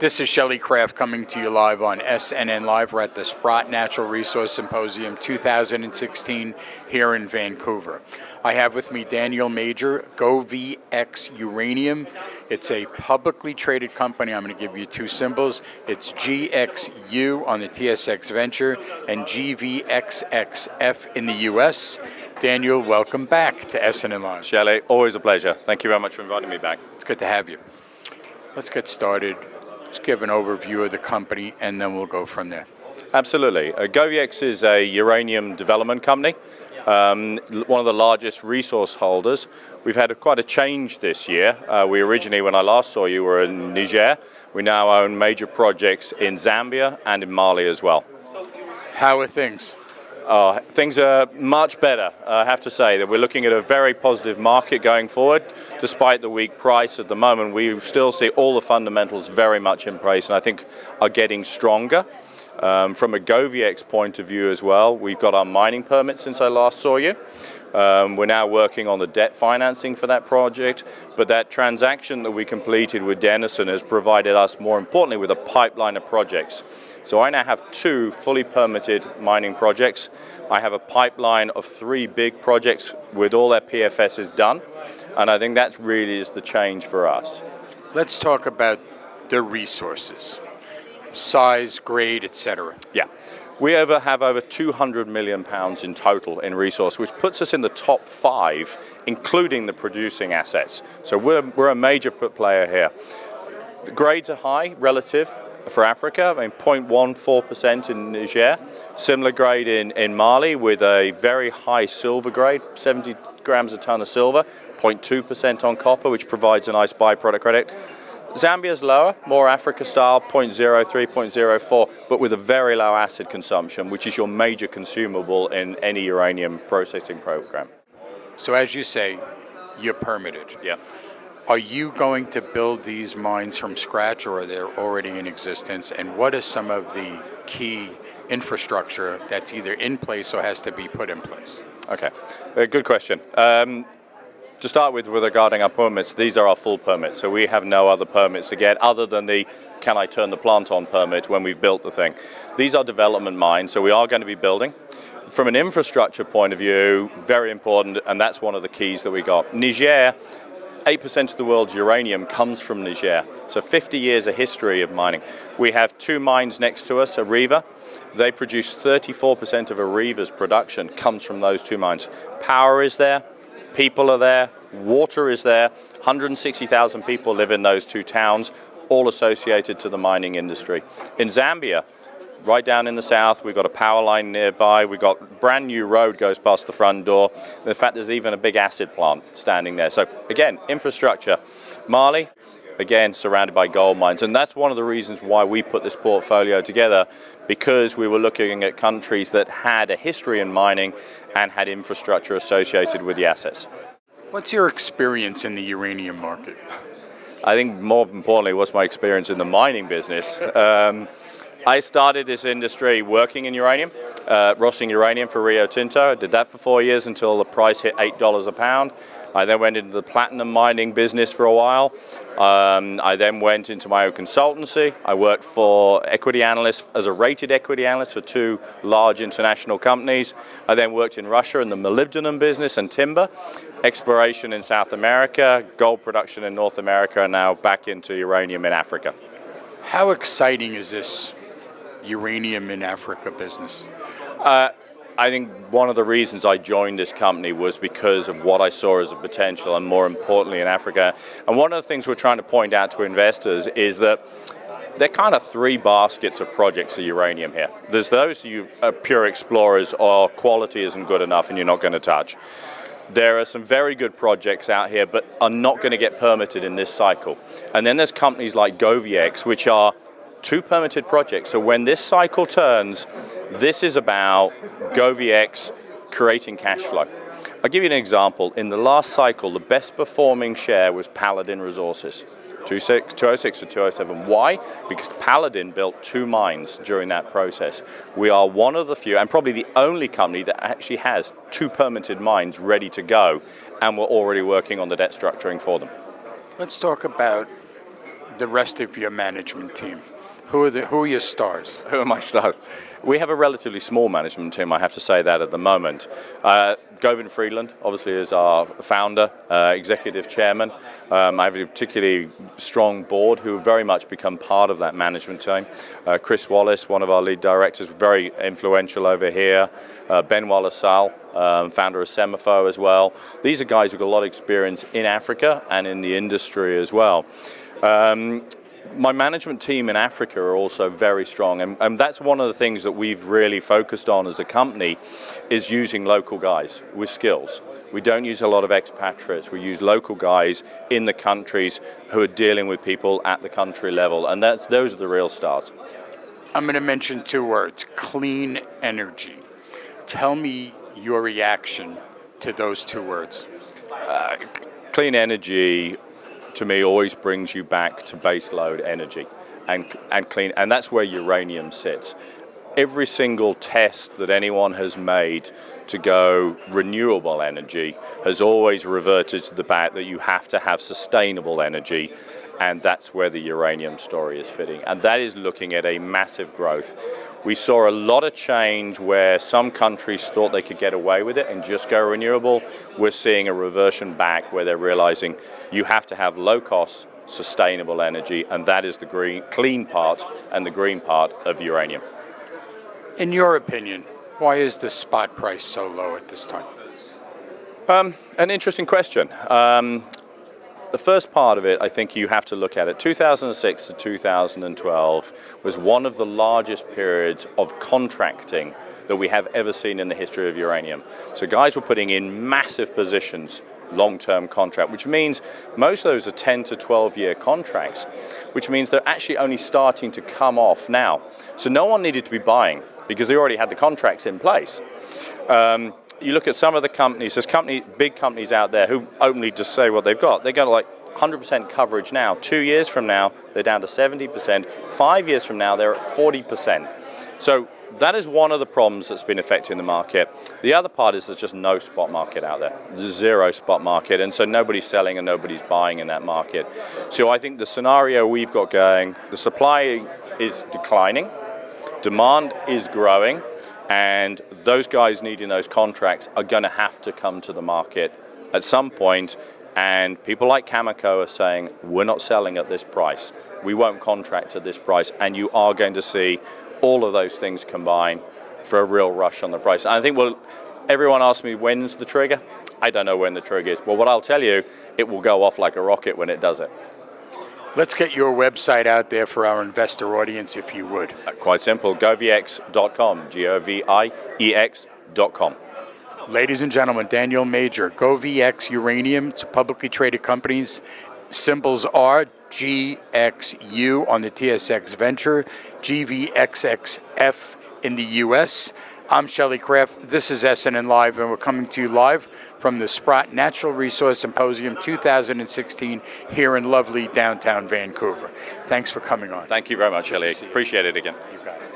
This is Shelley Craft coming to you live on SNNLive. We're at the Sprott Natural Resource Symposium 2016 here in Vancouver. I have with me Daniel Major, GoviEx Uranium. It's a publicly traded company. I'm going to give you two symbols. It's GXU on the TSX Venture and GVXXF in the US. Daniel, welcome back to SNNLive. Shelley, always a pleasure. Thank you very much for inviting me back. It's good to have you. Let's get started. Let's give an overview of the company, and then we'll go from there. Absolutely. GoviEx is a uranium development company, one of the largest resource holders. We've had quite a change this year. We originally, when I last saw you, were in Niger. We now own major projects in Zambia and in Mali as well. How are things? Things are much better, I have to say. That we're looking at a very positive market going forward. Despite the weak price at the moment, we still see all the fundamentals very much in place and I think are getting stronger. From a GoviEx point of view as well, we've got our mining permit since I last saw you. We're now working on the debt financing for that project, but that transaction that we completed with Denison has provided us, more importantly, with a pipeline of projects. So I now have two fully permitted mining projects. I have a pipeline of 3 big projects with all their PFSs done, and I think that really is the change for us. Let's talk about the resources, size, grade, etc. Yeah. We have over 200 million pounds in total in resource, which puts us in the top 5, including the producing assets. So we're a major player here. The grades are high relative for Africa, I mean 0.14% in Niger, similar grade in Mali with a very high silver grade, 70 grams a ton of silver, 0.2% on copper, which provides a nice byproduct credit. Zambia's lower, more Africa style, 0.03, 0.04, but with a very low acid consumption, which is your major consumable in any uranium processing program. So as you say, you're permitted. Yeah. Are you going to build these mines from scratch, or are they already in existence? And what is some of the key infrastructure that's either in place or has to be put in place? Okay, good question. To start with regarding our permits, these are our full permits, so we have no other permits to get other than the can I turn the plant on permit when we've built the thing. These are development mines, so we are going to be building. From an infrastructure point of view, very important, and that's one of the keys that we got. Niger, 8% of the world's uranium comes from Niger, so 50 years of history of mining. We have 2 mines next to us, Areva. They produce 34% of Areva's production comes from those 2 mines. Power is there, people are there, water is there, 160,000 people live in those 2 towns, all associated to the mining industry. In Zambia, right down in the south, we've got a power line nearby, we've got a brand new road goes past the front door. In fact, there's even a big acid plant standing there. So again, infrastructure. Mali, again, surrounded by gold mines. And that's one of the reasons why we put this portfolio together, because we were looking at countries that had a history in mining and had infrastructure associated with the assets. What's your experience in the uranium market? I think more importantly, what's my experience in the mining business? I started this industry working in uranium, roasting uranium for Rio Tinto. I did that for 4 years until the price hit $8 a pound. I then went into the platinum mining business for a while. I then went into my own consultancy. I worked for equity analysts as a rated equity analyst for 2 large international companies. I then worked in Russia in the molybdenum business and timber, exploration in South America, gold production in North America, and now back into uranium in Africa. How exciting is this uranium in Africa business? I think one of the reasons I joined this company was because of what I saw as a potential, and more importantly in Africa. And one of the things we're trying to point out to investors is that there are kind of 3 baskets of projects of uranium here. There's those you are pure explorers, or quality isn't good enough and you're not going to touch. There are some very good projects out here but are not going to get permitted in this cycle. And then there's companies like GoviEx, which are 2 permitted projects. So when this cycle turns, this is about GoviEx creating cash flow. I'll give you an example. In the last cycle, the best performing share was Paladin Resources, 206 to 207. Why? Because Paladin built 2 mines during that process. We are one of the few, and probably the only company that actually has 2 permitted mines ready to go, and we're already working on the debt structuring for them. Let's talk about the rest of your management team? Who are your stars? Who are my stars? We have a relatively small management team, I have to say that at the moment. Govin Friedland, obviously, is our founder, executive chairman. I have a particularly strong board who have very much become part of that management team. Chris Wallace, one of our lead directors, very influential over here. Benoit Lassalle, founder of Semifo as well. These are guys who've got a lot of experience in Africa and in the industry as well. My management team in Africa are also very strong, and that's one of the things that we've really focused on as a company, is using local guys with skills. We don't use a lot of expatriates. We use local guys in the countries who are dealing with people at the country level, and those are the real stars. I'm going to mention two words: clean energy. Tell me your reaction to those two words. Clean energy, to me, always brings you back to baseload energy and clean, and that's where uranium sits. Every single test that anyone has made to go renewable energy has always reverted to the fact that you have to have sustainable energy, and that's where the uranium story is fitting, and that is looking at a massive growth. We saw a lot of change where some countries thought they could get away with it and just go renewable. We're seeing a reversion back where they're realizing you have to have low-cost, sustainable energy, and that is the clean part and the green part of uranium. In your opinion, why is the spot price so low at this time? An interesting question. The first part of it, I think you have to look at it. 2006 to 2012 was one of the largest periods of contracting that we have ever seen in the history of uranium. So guys were putting in massive positions, long-term contract, which means most of those are 10 to 12-year contracts, which means they're actually only starting to come off now. So no one needed to be buying because they already had the contracts in place. You look at some of the companies, there's big companies out there who openly just say what they've got. They've got like 100% coverage now. 2 years from now, they're down to 70%. 5 years from now, they're at 40%. So that is one of the problems that's been affecting the market. The other part is there's just no spot market out there. There's zero spot market, and so nobody's selling and nobody's buying in that market. So I think the scenario we've got going, the supply is declining, demand is growing, and those guys needing those contracts are going to have to come to the market at some point. And people like Cameco are saying, we're not selling at this price. We won't contract at this price. And you are going to see all of those things combine for a real rush on the price. And I think, everyone asks me, when's the trigger? I don't know when the trigger is. But what I'll tell you, it will go off like a rocket when it does it. Let's get your website out there for our investor audience, if you would. Quite simple, GoviEx.com, GoviEx.com. Ladies and gentlemen, Daniel Major, GoviEx Uranium, it's a publicly traded companies. Symbols are GXU on the TSX Venture, GVXXF in the U.S. I'm Shelley Kraft. This is SNNLive, and we're coming to you live from the Sprott Natural Resource Symposium 2016 here in lovely downtown Vancouver. Thanks for coming on. Thank you very much, Shelley. Appreciate it again. You got it.